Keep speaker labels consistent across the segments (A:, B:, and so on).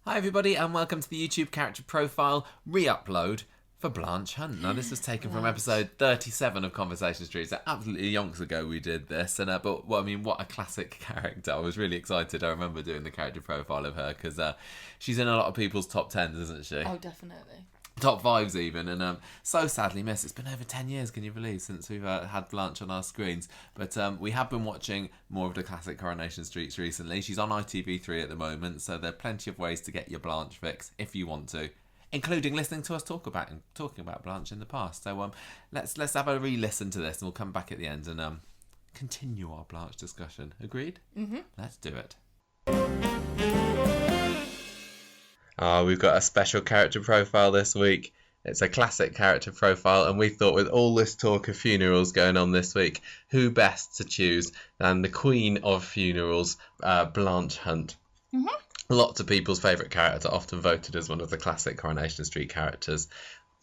A: Hi everybody and welcome to the YouTube character profile re-upload for Blanche Hunt. Now this was taken from episode 37 of Conversation Street, so absolutely yonks ago we did this, and what a classic character. I was really excited. I remember doing the character profile of her because she's in a lot of people's top 10s, isn't she?
B: Oh, definitely.
A: Top 5s even, and so sadly missed. It's been over 10 years, can you believe, since we've had Blanche on our screens. But we have been watching more of the classic Coronation Streets recently. She's on ITV3 at the moment, so there are plenty of ways to get your Blanche fix if you want to, including listening to us talking about Blanche in the past. So let's have a re-listen to this, and we'll come back at the end and continue our Blanche discussion. Agreed? Mm-hmm. Let's do it. We've got a special character profile this week. It's a classic character profile, and we thought with all this talk of funerals going on this week, who best to choose than the queen of funerals, Blanche Hunt. Mm-hmm. Lots of people's favourite character, often voted as one of the classic Coronation Street characters.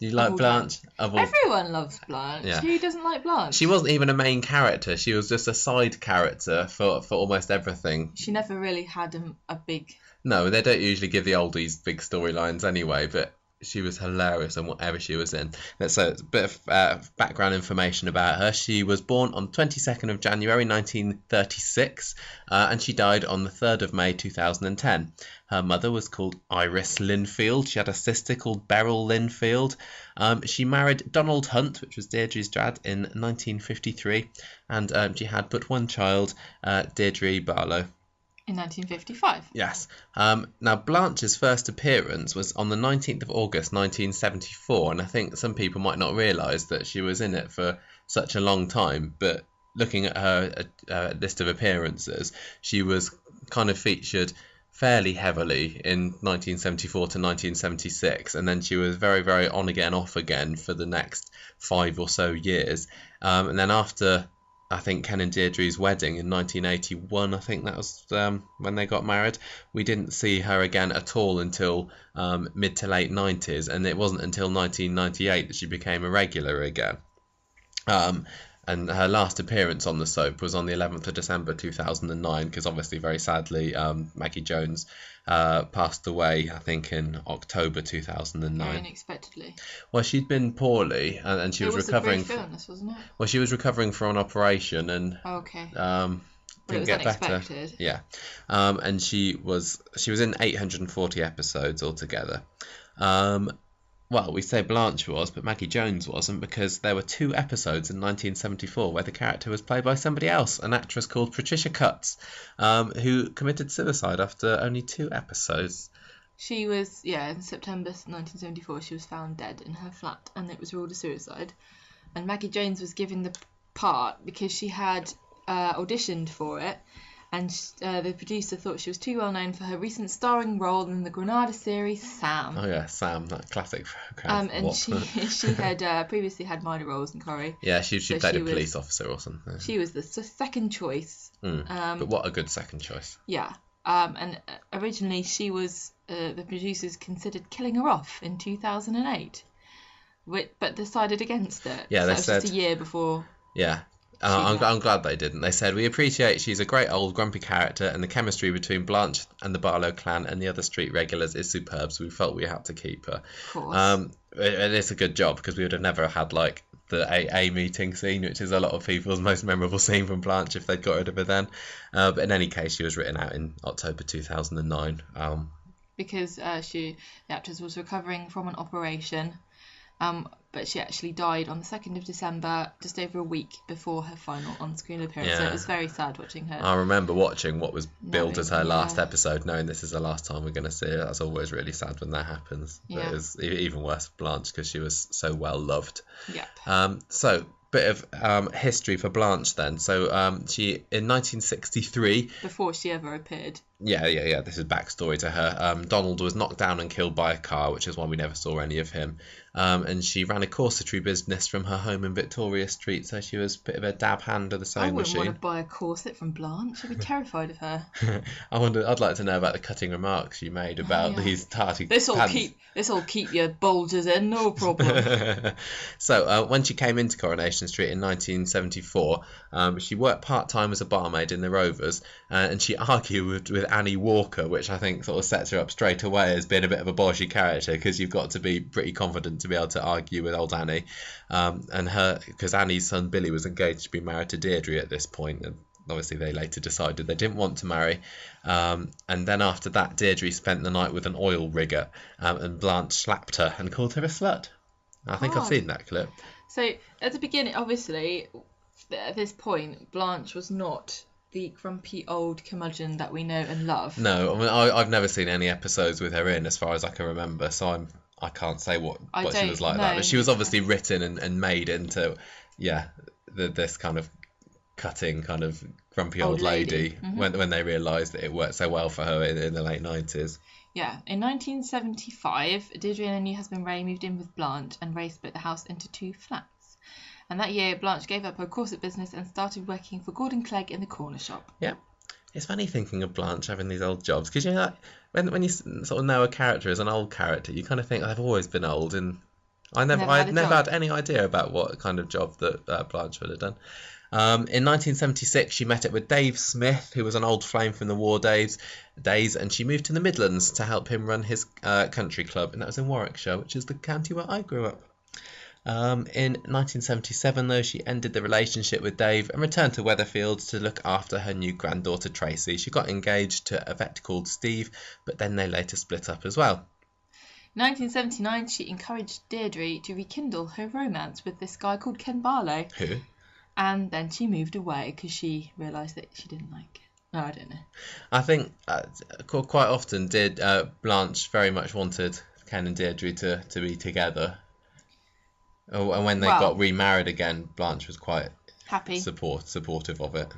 A: Do you like Blanche?
B: Everyone loves Blanche. Yeah. Who doesn't like Blanche?
A: She wasn't even a main character. She was just a side character for almost everything.
B: She never really had a big...
A: No, they don't usually give the oldies big storylines anyway, but she was hilarious in whatever she was in. So it's a bit of background information about her. She was born on 22nd of January 1936, and she died on the 3rd of May 2010. Her mother was called Iris Linfield. She had a sister called Beryl Linfield. She married Donald Hunt, which was Deirdre's dad, in 1953, and she had but one child, Deirdre Barlow.
B: In 1955.
A: Yes. Now, Blanche's first appearance was on the 19th of August 1974, and I think some people might not realise that she was in it for such a long time, but looking at her list of appearances, she was kind of featured fairly heavily in 1974 to 1976, and then she was very, very on again, off again for the next 5 or so years. And then after... I think Ken and Deirdre's wedding in 1981, I think that was when they got married. We didn't see her again at all until mid to late 90s, and it wasn't until 1998 that she became a regular again. And her last appearance on the soap was on the 11th of December 2009, because obviously, very sadly, Maggie Jones passed away, I think, in October 2009.
B: Very unexpectedly.
A: Well, she'd been poorly, and she was recovering.
B: It was a brief illness, wasn't it?
A: Well, she was recovering from an operation, and
B: okay.
A: Didn't get better. Yeah, and she was in 840 episodes altogether. Well, we say Blanche was, but Maggie Jones wasn't, because there were 2 episodes in 1974 where the character was played by somebody else, an actress called Patricia Cutts, who committed suicide after only 2 episodes.
B: She was, in September 1974, she was found dead in her flat, and it was ruled a suicide. And Maggie Jones was given the part because she had auditioned for it, and the producer thought she was too well known for her recent starring role in the Granada series Sam.
A: Oh yeah, Sam, that classic program.
B: And she had previously had minor roles in Corrie.
A: Yeah, she played a police officer or something.
B: She was the second choice.
A: But what a good second choice.
B: Yeah. And originally she was, the producers considered killing her off in 2008, but decided against it.
A: Yeah,
B: so
A: they
B: it was
A: said...
B: just a year before...
A: Yeah. I'm glad they didn't. They said, "We appreciate she's a great old grumpy character, and the chemistry between Blanche and the Barlow clan and the other street regulars is superb, so we felt we had to keep her."
B: Of course.
A: It is a good job, because we would have never had like the AA meeting scene, which is a lot of people's most memorable scene from Blanche if they'd got rid of her then. But in any case, she was written out in October 2009.
B: Because the actress was recovering from an operation. But she actually died on the 2nd of December, just over a week before her final on-screen appearance. Yeah. So it was very sad watching her.
A: I remember watching what was billed as her last episode, knowing this is the last time we're going to see her. That's always really sad when that happens. Yeah. But it was even worse for Blanche, because she was so well loved.
B: Yep.
A: So, bit of history for Blanche then. So she, in 1963...
B: Before she ever appeared.
A: Yeah. This is backstory to her. Donald was knocked down and killed by a car, which is why we never saw any of him. And she ran a corsetry business from her home in Victoria Street, so she was a bit of a dab hand of the sewing machine.
B: I wouldn't want to buy a corset from Blanche. I'd be terrified of her.
A: I'd like to know about the cutting remarks you made about these tarty pants.
B: This'll keep your bulges in, no problem.
A: So when she came into Coronation Street in 1974, she worked part-time as a barmaid in the Rovers, and she argued with with Annie Walker, which I think sort of sets her up straight away as being a bit of a bolshy character, because you've got to be pretty confident to be able to argue with old Annie. Because Annie's son Billy was engaged to be married to Deirdre at this point, and obviously they later decided they didn't want to marry. And then after that, Deirdre spent the night with an oil rigger, and Blanche slapped her and called her a slut. I think I've seen that clip.
B: So at the beginning, obviously, at this point, Blanche was not the grumpy old curmudgeon that we know and love.
A: No, I mean, I've never seen any episodes with her in, as far as I can remember, so I can't say what she was like that. But she was obviously written and made into, this kind of cutting, kind of grumpy old lady. Mm-hmm. when they realised that it worked so well for her in the late 90s.
B: Yeah, in 1975, Deirdre and her new husband Ray moved in with Blanche, and Ray split the house into 2 flats. And that year, Blanche gave up her corset business and started working for Gordon Clegg in the corner shop.
A: Yeah. It's funny thinking of Blanche having these old jobs, because, you know, when you sort of know a character as an old character, you kind of think, they've always been old, and I never had any idea about what kind of job that Blanche would have done. In 1976, she met up with Dave Smith, who was an old flame from the war days, and she moved to the Midlands to help him run his country club, and that was in Warwickshire, which is the county where I grew up. In 1977, though, she ended the relationship with Dave and returned to Weatherfield to look after her new granddaughter Tracy. She got engaged to a vet called Steve, but then they later split up as well.
B: In 1979, she encouraged Deirdre to rekindle her romance with this guy called Ken Barlow.
A: Who?
B: And then she moved away because she realised that she didn't like it. No, I don't know.
A: I think quite often Blanche very much wanted Ken and Deirdre to be together. Oh, and when they got remarried again, Blanche was quite
B: happy,
A: supportive of it.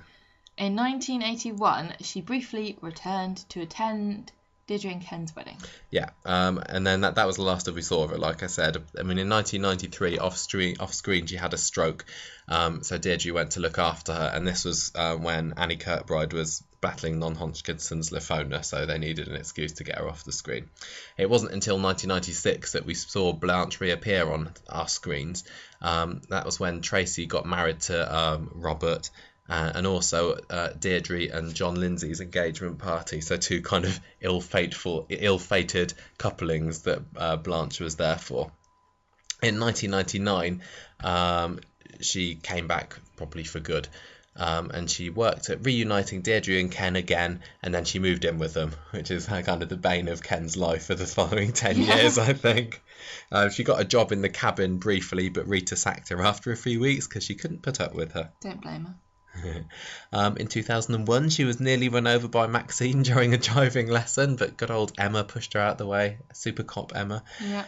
B: In 1981, she briefly returned to attend Deirdre and Ken's wedding.
A: Yeah, and then that was the last that we saw of it, like I said. I mean, in 1993, off screen, she had a stroke, so Deirdre went to look after her, and this was when Annie Kirkbride was battling non-Hodgkinson's lymphoma, so they needed an excuse to get her off the screen. It wasn't until 1996 that we saw Blanche reappear on our screens. That was when Tracy got married to Robert, and also Deirdre and John Lindsay's engagement party. So 2 kind of ill-fated couplings that Blanche was there for. In 1999, she came back probably for good. And she worked at reuniting Deirdre and Ken again, and then she moved in with them, which is kind of the bane of Ken's life for the following 10 years, I think. She got a job in the cabin briefly, but Rita sacked her after a few weeks because she couldn't put up with her.
B: Don't blame her.
A: In 2001, she was nearly run over by Maxine during a driving lesson, but good old Emma pushed her out the way. Super cop Emma.
B: Yeah.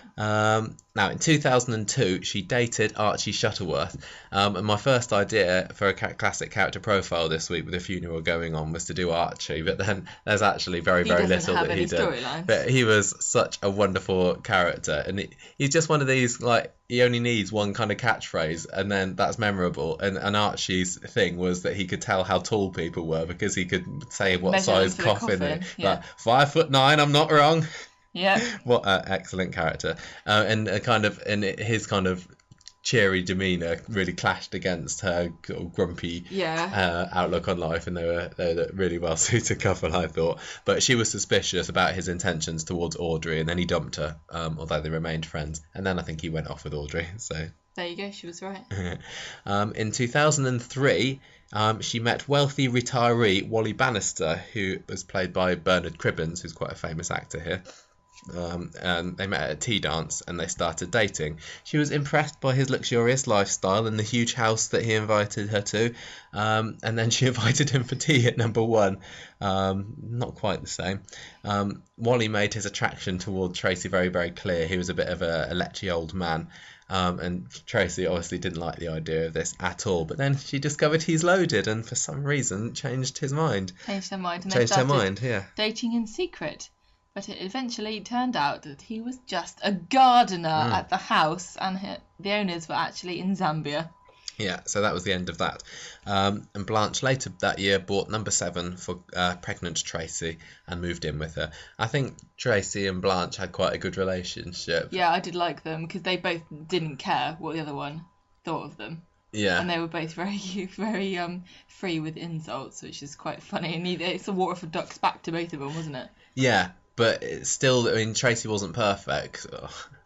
A: Now, in 2002, she dated Archie Shuttleworth. And my first idea for a classic character profile this week, with a funeral going on, was to do Archie. But then there's actually very little that he did. But he was such a wonderful character, and he's just one of these, like, he only needs one kind of catchphrase, and then that's memorable. And Archie's thing was that he could tell how tall people were because he could say what size coffin.
B: Yeah.
A: Like, 5'9", I'm not wrong.
B: Yeah.
A: What an excellent character. And his kind of cheery demeanour really clashed against her grumpy outlook on life, and they were a really well suited couple, I thought. But she was suspicious about his intentions towards Audrey, and then he dumped her, although they remained friends. And then I think he went off with Audrey. So
B: there you go, she was right.
A: In 2003, she met wealthy retiree Wally Bannister, who was played by Bernard Cribbins, who's quite a famous actor here. And they met at a tea dance, and they started dating. She was impressed by his luxurious lifestyle and the huge house that he invited her to, and then she invited him for tea at number 1. Not quite the same. Wally made his attraction toward Tracy very, very clear. He was a bit of a lechy old man, and Tracy obviously didn't like the idea of this at all. But then she discovered he's loaded, and for some reason changed her mind. Yeah.
B: Dating in secret. But it eventually turned out that he was just a gardener at the house, and the owners were actually in Zambia.
A: Yeah, so that was the end of that. And Blanche later that year bought number 7 for pregnant Tracy and moved in with her. I think Tracy and Blanche had quite a good relationship.
B: Yeah, I did like them because they both didn't care what the other one thought of them.
A: Yeah.
B: And they were both very, very free with insults, which is quite funny. And it's a water for ducks back to both of them, wasn't it?
A: Yeah, but it's still, I mean, Tracy wasn't perfect,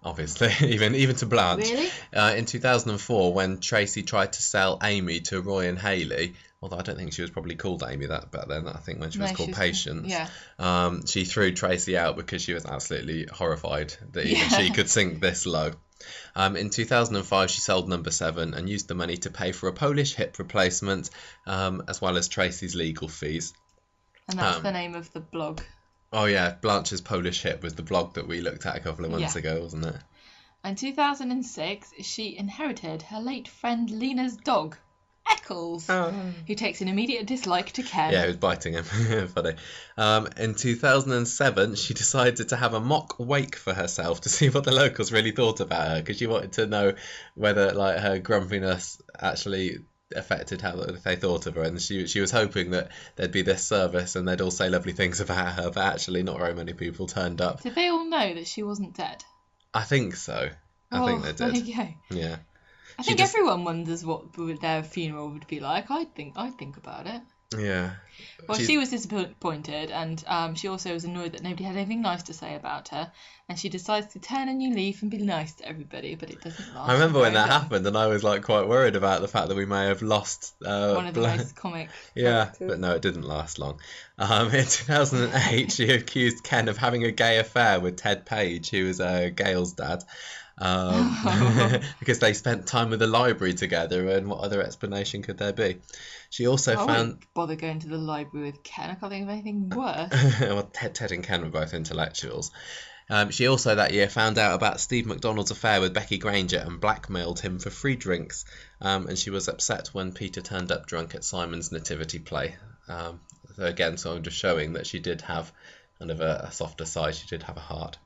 A: obviously, even to Blanche.
B: Really?
A: In 2004, when Tracy tried to sell Amy to Roy and Hayley, although I don't think she was probably called Amy that back then, I think when she was called Patience,
B: yeah.
A: She threw Tracy out because she was absolutely horrified that even she could sink this low. In 2005, she sold Number 7 and used the money to pay for a Polish hip replacement, as well as Tracy's legal fees.
B: And that's the name of the blog.
A: Oh yeah, Blanche's Polish Hip was the blog that we looked at a couple of months ago, wasn't it?
B: In 2006, she inherited her late friend Lena's dog, Eccles, who takes an immediate dislike to Ken.
A: Yeah, he was biting him. Funny. In 2007, she decided to have a mock wake for herself to see what the locals really thought about her, because she wanted to know whether like her grumpiness actually affected how they thought of her, and she was hoping that there'd be this service and they'd all say lovely things about her, but actually not very many people turned up.
B: Did they all know that she wasn't dead?
A: I think so. I think they did.
B: There you go.
A: Yeah.
B: I think everyone wonders what their funeral would be like. I'd think about it.
A: Yeah.
B: Well, she was disappointed, and she also was annoyed that nobody had anything nice to say about her, and she decides to turn a new leaf and be nice to everybody, but it doesn't last.
A: I remember when that happened, and I was like quite worried about the fact that we may have lost
B: one of the most comic
A: characters. But no, it didn't last long. In 2008, she accused Ken of having a gay affair with Ted Page, who was Gail's dad. Because they spent time with the library together, and what other explanation could there be? She also found...
B: wouldn't bother going to the library with Ken. I can't think of anything worse.
A: Well, Ted and Ken were both intellectuals. She also that year found out about Steve McDonald's affair with Becky Granger and blackmailed him for free drinks. And she was upset when Peter turned up drunk at Simon's nativity play. So again, so I'm just showing that she did have kind of a softer side. She did have a heart.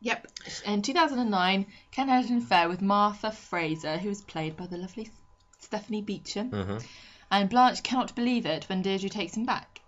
B: Yep. In 2009, Ken had an affair with Martha Fraser, who was played by the lovely Stephanie Beacham.
A: Mm-hmm.
B: And Blanche cannot believe it when Deirdre takes him back.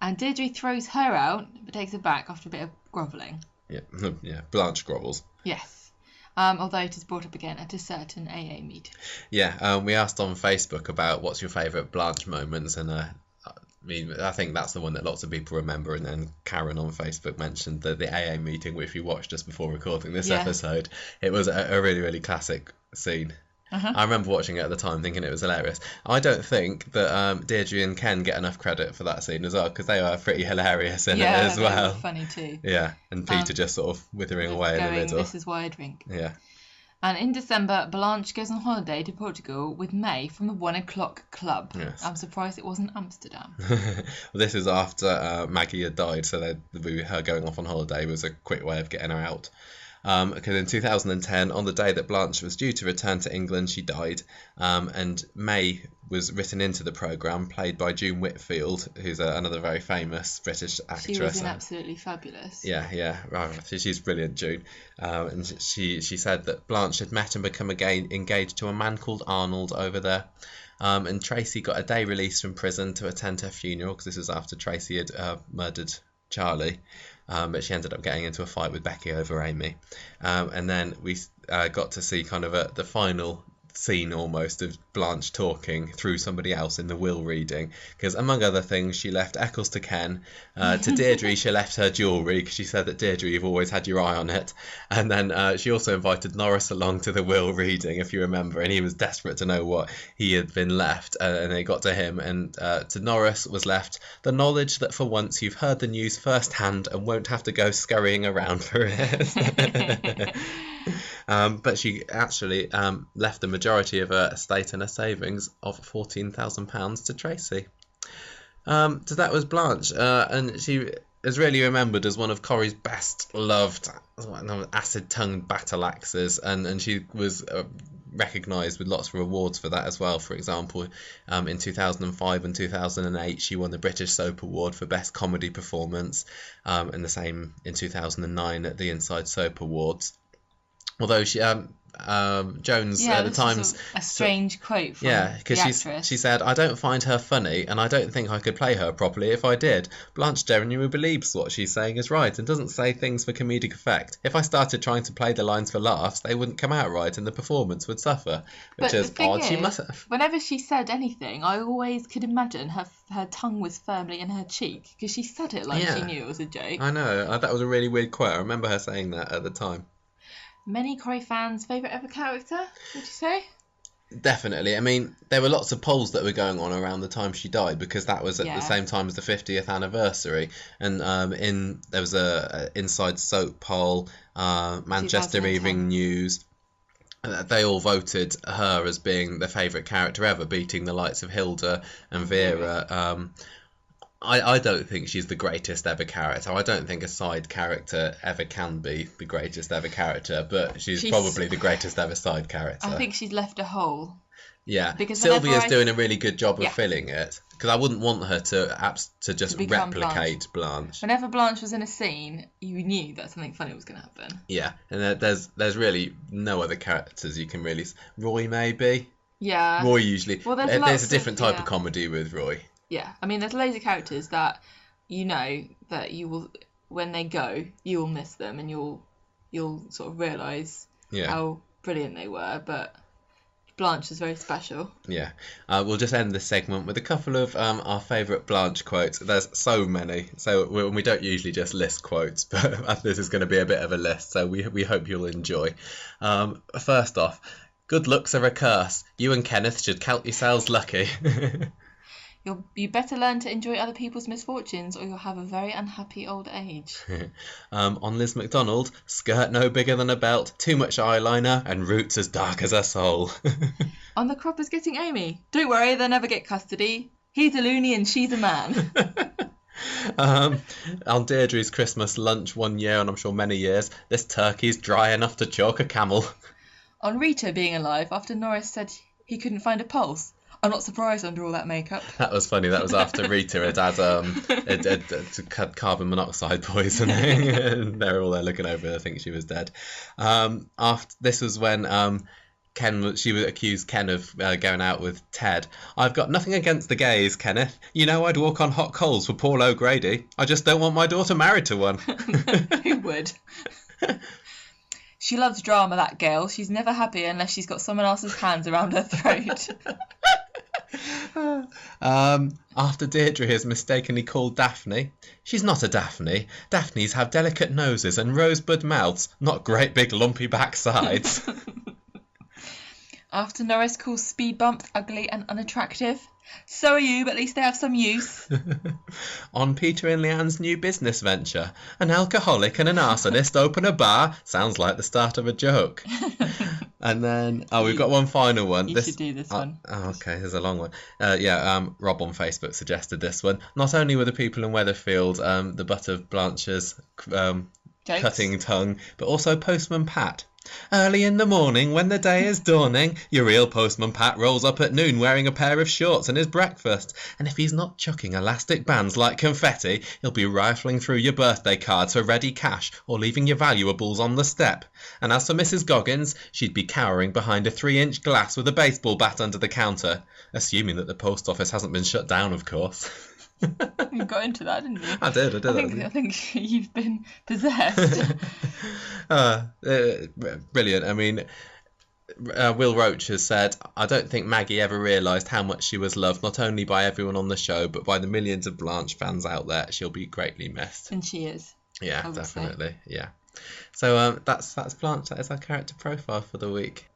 B: And Deirdre throws her out, but takes her back after a bit of grovelling.
A: Yeah, Blanche grovels.
B: Yes. Although it is brought up again at a certain AA meeting.
A: Yeah, we asked on Facebook about what's your favourite Blanche moments, and I think that's the one that lots of people remember. And then Karen on Facebook mentioned the AA meeting, which we watched just before recording this episode. It was a really, really classic scene. I remember watching it at the time thinking it was hilarious. I don't think that Deirdre and Ken get enough credit for that scene as well, because they were pretty hilarious in it as well.
B: Yeah, they were funny too.
A: Yeah, and Peter just sort of withering away in the middle.
B: This is why I drink.
A: Yeah.
B: And in December, Blanche goes on holiday to Portugal with May from the 1 o'clock club.
A: Yes.
B: I'm surprised it wasn't Amsterdam.
A: Well, this is after Maggie had died, so her going off on holiday was a quick way of getting her out. Because in 2010, on the day that Blanche was due to return to England, she died, and May was written into the programme, played by June Whitfield, who's another very famous British actress.
B: She was absolutely fabulous.
A: Yeah, she's brilliant, June. And she said that Blanche had met and become again engaged to a man called Arnold over there. And Tracy got a day release from prison to attend her funeral, because this was after Tracy had murdered Charlie. But she ended up getting into a fight with Becky over Amy. And then we got to see kind of the final scene almost of Blanche talking through somebody else in the will reading, because among other things she left Eccles to Ken. To Deirdre she left her jewellery, because she said that Deirdre, you've always had your eye on it. And then she also invited Norris along to the will reading, if you remember, and he was desperate to know what he had been left, and they got to him, and to Norris was left the knowledge that for once you've heard the news firsthand and won't have to go scurrying around for it. But she actually left the majority of her estate and her savings of £14,000 to Tracy. So that was Blanche, and she is really remembered as one of Corrie's best loved acid-tongued battle axes, and she was recognised with lots of rewards for that as well. For example, in 2005 and 2008 she won the British Soap Award for Best Comedy Performance, and the same in 2009 at the Inside Soap Awards. although Jones
B: Yeah,
A: at the
B: this was
A: Times.
B: a strange quote from
A: Yeah,
B: the
A: because
B: actress.
A: she said, I don't find her funny, and I don't think I could play her properly if I did. Blanche genuinely believes what she's saying is right and doesn't say things for comedic effect. If I started trying to play the lines for laughs, they wouldn't come out right and the performance would suffer. Which
B: But the
A: is
B: thing
A: odd. She
B: is,
A: must have.
B: whenever she said anything, I always could imagine her tongue was firmly in her cheek because she said it like she
A: Yeah,
B: knew it was a joke.
A: I know. That was a really weird quote. I remember her saying that at the time.
B: Many Corrie fans' favourite ever character, would you say?
A: Definitely. I mean, there were lots of polls that were going on around the time she died because that was at the
B: Yeah.
A: same time as the 50th anniversary. And there was a Inside Soap poll, Manchester
B: 2010.
A: Evening News. They all voted her as being their favourite character ever, beating the likes of Hilda and Vera. I don't think she's the greatest ever character. I don't think a side character ever can be the greatest ever character, but she's probably the greatest ever side character.
B: I think she's left a hole.
A: Yeah,
B: Because
A: Sylvia's doing a really good job of
B: Yeah.
A: filling it, because I wouldn't want her to just
B: become
A: replicate Blanche.
B: Whenever Blanche was in a scene, you knew that something funny was going to happen.
A: Yeah, and there's really no other characters you can really. Roy maybe.
B: Yeah.
A: Roy usually.
B: Well,
A: there's a different type of comedy with Roy.
B: Yeah, I mean, there's loads of characters that you know that you will, when they go, you will miss them, and you'll sort of realise how brilliant they were. But Blanche is very special.
A: Yeah, we'll just end this segment with a couple of our favourite Blanche quotes. There's so many, so we don't usually just list quotes, but this is going to be a bit of a list, so we hope you'll enjoy. First off, good looks are a curse. You and Kenneth should count yourselves lucky.
B: You better learn to enjoy other people's misfortunes, or you'll have a very unhappy old age.
A: On Liz McDonald, skirt no bigger than a belt, too much eyeliner, and roots as dark as her soul.
B: On the croppers getting Amy, don't worry, they'll never get custody. He's a loony and she's a man.
A: On Deirdre's Christmas lunch one year, and I'm sure many years, this turkey's dry enough to choke a camel.
B: On Rita being alive after Norris said he couldn't find a pulse. I'm not surprised under all that makeup.
A: That was funny. That was after Rita had carbon monoxide poisoning, and they're all there looking over her, think she was dead. This was when she would accuse Ken of going out with Ted. I've got nothing against the gays, Kenneth. You know I'd walk on hot coals for Paul O'Grady. I just don't want my daughter married to one.
B: Who would? She loves drama, that girl. She's never happy unless she's got someone else's hands around her throat.
A: After Deirdre is mistakenly called Daphne. She's not a Daphne. Daphnes have delicate noses and rosebud mouths, not great big lumpy backsides.
B: After Norris calls speed bumps ugly and unattractive. So are you, but at least they have some use.
A: On Peter and Leanne's new business venture, an alcoholic and an arsonist open a bar. Sounds like the start of a joke. And then, we've got one final one.
B: You should do this one.
A: Okay, there's a long one. Rob on Facebook suggested this one. Not only were the people in Weatherfield the butt of Blanche's cutting tongue, but also Postman Pat. Early in the morning, when the day is dawning, your real Postman Pat rolls up at noon wearing a pair of shorts and his breakfast. And if he's not chucking elastic bands like confetti, he'll be rifling through your birthday cards for ready cash or leaving your valuables on the step. And as for Mrs. Goggins, she'd be cowering behind a 3-inch glass with a baseball bat under the counter. Assuming that the post office hasn't been shut down, of course.
B: You got into that, didn't you?
A: I did.
B: I think you've been possessed.
A: Brilliant. I mean, Will Roach has said, I don't think Maggie ever realised how much she was loved, not only by everyone on the show, but by the millions of Blanche fans out there. She'll be greatly missed.
B: And she is.
A: Yeah, definitely. Say. Yeah. So that's Blanche. That is our character profile for the week.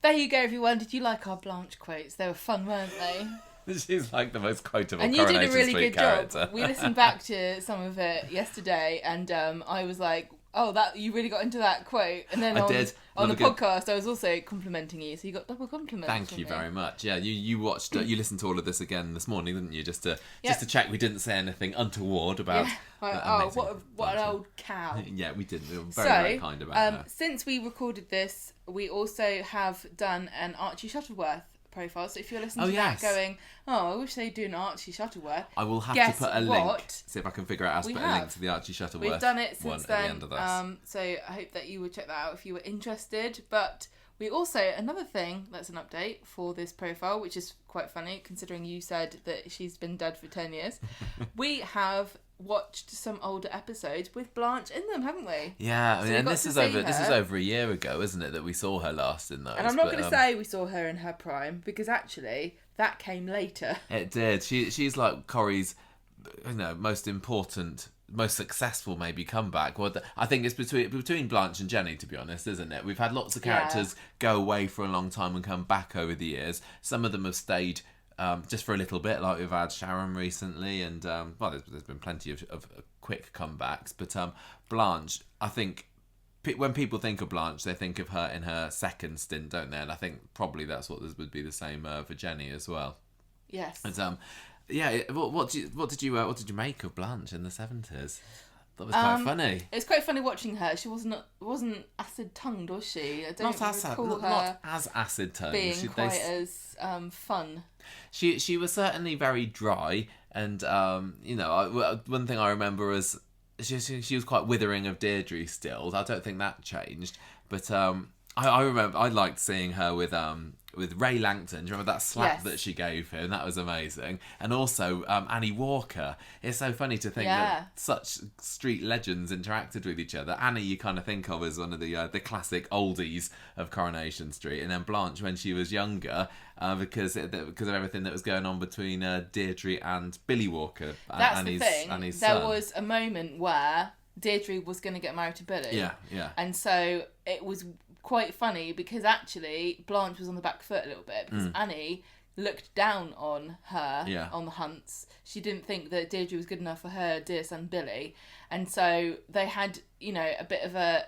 B: There you go, everyone. Did you like our Blanche quotes? They were fun, weren't they?
A: She's like the most quotable
B: and you did a really good
A: character.
B: job. We listened back to some of it yesterday, and I was like, "Oh, that you really got into that quote." And then on the podcast, I was also complimenting you, so you got double compliments.
C: Thank you very much. Yeah, you watched, you listened to all of this again this morning, didn't you? Just to check we didn't say anything untoward about.
B: Yeah. What an old cow.
C: Yeah, we did. We were very kind about her.
B: Since we recorded this, we also have done an Archie Shuttleworth profile. So if you're listening to that going, I wish they'd do an Archie Shuttleworth,
C: I will have to put a link. See if I can figure out how to put a link to the Archie Shuttleworth.
B: We've done it since then.
C: At the end of this.
B: So I hope that you would check that out if you were interested. But we also, another thing that's an update for this profile, which is quite funny considering you said that she's been dead for 10 years. We have watched some older episodes with Blanche in them, haven't we?
C: Yeah, I mean, and this is over a year ago, isn't it, that we saw her last in those?
B: And I'm not going to say we saw her in her prime, because actually that came later.
C: It did. She's like Corrie's, most important, most successful maybe comeback. Well, I think it's between Blanche and Jenny, to be honest, isn't it? We've had lots of characters go away for a long time and come back over the years. Some of them have stayed just for a little bit, like we've had Sharon recently, and there's been plenty of quick comebacks. But Blanche, I think when people think of Blanche, they think of her in her second stint, don't they? And I think probably that's what would be the same for Jenny as well.
B: Yes.
C: And what did you make of Blanche in the 70s? That was quite funny.
B: It was quite funny watching her. She wasn't acid tongued, was she? I don't recall her
C: not as acid tongued.
B: Being quite as fun.
C: She was certainly very dry, and one thing I remember was she was quite withering of Deirdre still. I don't think that changed, but I remember I liked seeing her with Ray Langton. Do you remember that slap that she gave him? That was amazing. And also Annie Walker. It's so funny to think that such street legends interacted with each other. Annie you kind of think of as one of the classic oldies of Coronation Street, and then Blanche when she was younger, because of everything that was going on between Deirdre and Billy Walker.
B: That's the thing.
C: Annie's
B: there
C: son.
B: was a moment where Deirdre was going to get married to Billy.
C: Yeah.
B: And so it was quite funny because actually Blanche was on the back foot a little bit because Annie looked down on her on the Hunts. She didn't think that Deirdre was good enough for her dear son Billy, and so they had a bit of a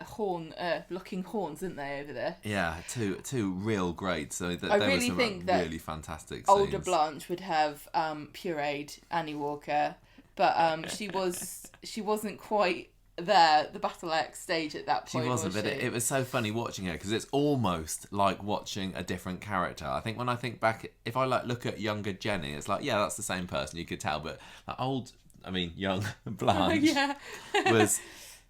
B: locking horns, didn't they, over there?
C: Yeah, two real great. So
B: I really think that
C: really fantastic
B: older
C: scenes.
B: Blanche would have pureed Annie Walker, but she wasn't quite there, the Battle X stage at that point.
C: She wasn't, but it was so funny watching her because it's almost like watching a different character. I think when I think back, if I look at younger Jenny, it's like, that's the same person, you could tell, but young Blanche was,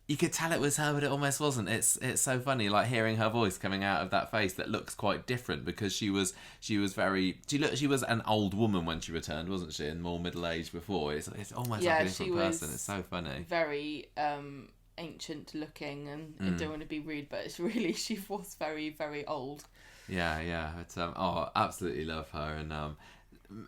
C: you could tell it was her, but it almost wasn't. It's so funny, like hearing her voice coming out of that face that looks quite different because she was an old woman when she returned, wasn't she? And more middle aged before. It's almost like a different person. It's so funny.
B: Very ancient looking, and I don't want to be rude, but it's really, she was very, very old.
C: Yeah. But, absolutely love her, and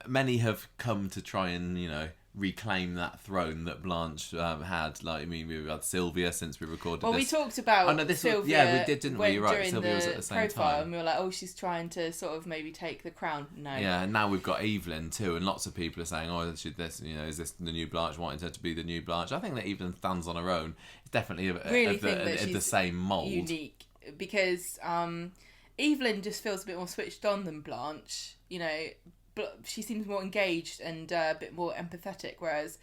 C: many have come to try and reclaim that throne that Blanche had. We've had Sylvia since we recorded this.
B: Well, we talked about Sylvia.
C: We did, didn't we? You're right. Sylvia was at the same time.
B: And we were like, she's trying to sort of maybe take the crown. No.
C: Yeah, and now we've got Evelyn too, and lots of people are saying, is this the new Blanche, wanting her to be the new Blanche? I think that Evelyn stands on her own. It's definitely the same mould.
B: Unique, because Evelyn just feels a bit more switched on than Blanche. She seems more engaged and a bit more empathetic, whereas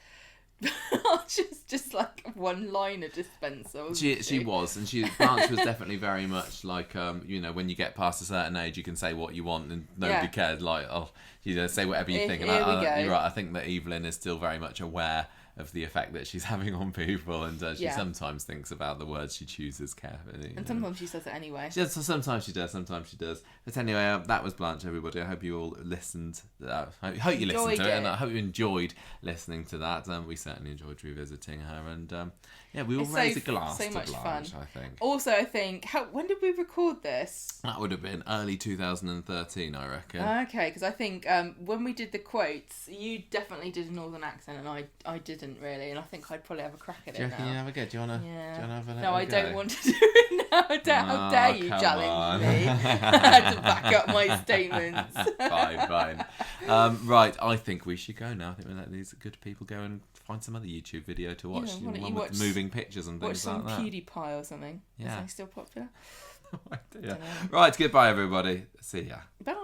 B: she's just like a one-liner dispenser.
C: She was, and Blanche was definitely very much like when you get past a certain age, you can say what you want and nobody cared. Say whatever you think. And you're right. I think that Evelyn is still very much aware of the effect that she's having on people, and she sometimes thinks about the words she chooses carefully.
B: And sometimes she says it anyway.
C: Sometimes she does. But anyway, that was Blanche, everybody. I hope you all listened. I hope you listened to it, and I hope you enjoyed listening to that. We certainly enjoyed revisiting her, and we will raise a glass to Blanche, fun. I think.
B: Also, I think, when did we record this?
C: That would have been early 2013, I reckon.
B: Okay, because I think when we did the quotes, you definitely did a northern accent, and I didn't really, and I think I'd probably have a crack at it now.
C: Do you reckon you have a go? Do you want to have a
B: No, I don't want to do it now. How dare you challenge me to back up my statements.
C: Fine. Right, I think we should go now. I think we let these good people go and find some other YouTube video to watch. One with moving pictures and things like that.
B: Watch some PewDiePie or something.
C: Yeah.
B: Is he still popular?
C: No idea. Right, goodbye everybody. See ya.
B: Bye.